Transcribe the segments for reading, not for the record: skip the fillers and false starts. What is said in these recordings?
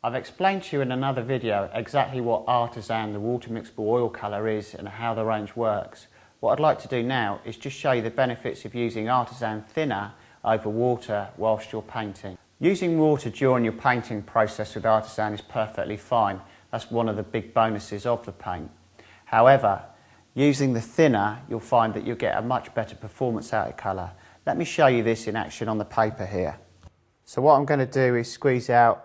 I've explained to you in another video exactly what Artisan, the water-mixable oil colour is and how the range works. What I'd like to do now is just show you the benefits of using Artisan thinner over water whilst you're painting. Using water during your painting process with Artisan is perfectly fine. That's one of the big bonuses of the paint. However, using the thinner, you'll find that you'll get a much better performance out of colour. Let me show you this in action on the paper here. So what I'm going to do is squeeze out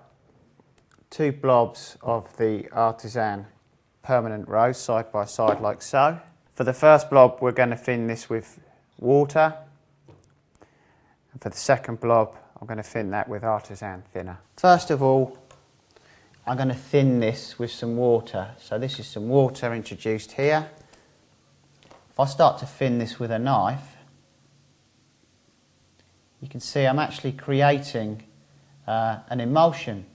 2 blobs of the Artisan permanent rose side by side like so. For the first blob we're going to thin this with water, and for the second blob I'm going to thin that with Artisan thinner. First of all, I'm going to thin this with some water. So this is some water introduced here. If I start to thin this with a knife, you can see I'm actually creating an emulsion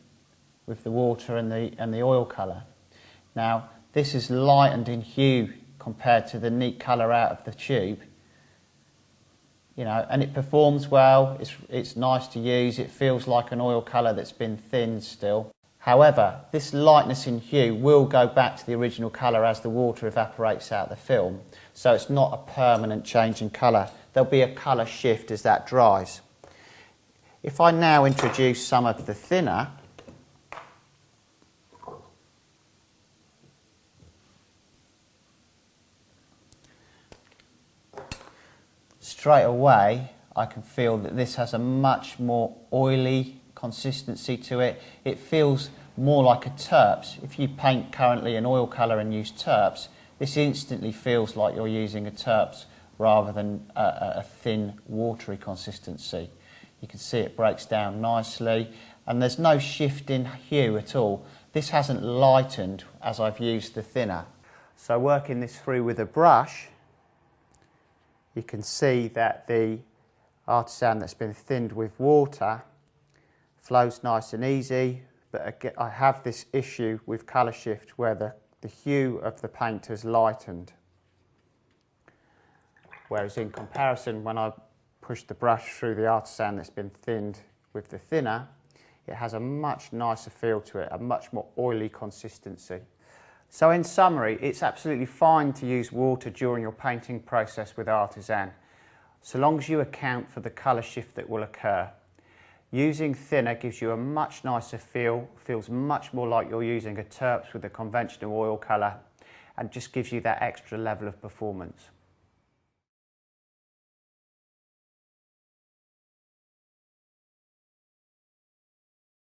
with the water and the oil colour. Now this is lightened in hue compared to the neat colour out of the tube, you know, and it performs well. It's nice to use. It feels like an oil colour that's been thinned still. However, this lightness in hue will go back to the original colour as the water evaporates out of the film, so it's not a permanent change in colour. There'll be a colour shift as that dries. If I now introduce some of the thinner, straight away I can feel that this has a much more oily consistency to it. It feels more like a terps. If you paint currently an oil colour and use terps, this instantly feels like you're using a terps rather than a thin watery consistency. You can see it breaks down nicely and there's no shift in hue at all. This hasn't lightened as I've used the thinner. So working this through with a brush, you can see that the Artisan that's been thinned with water flows nice and easy, but again, I have this issue with colour shift where the hue of the paint has lightened. Whereas in comparison, when I push the brush through the Artisan that's been thinned with the thinner, it has a much nicer feel to it, a much more oily consistency. So in summary, it's absolutely fine to use water during your painting process with Artisan, so long as you account for the colour shift that will occur. Using thinner gives you a much nicer feel, feels much more like you're using a terps with a conventional oil colour, and just gives you that extra level of performance.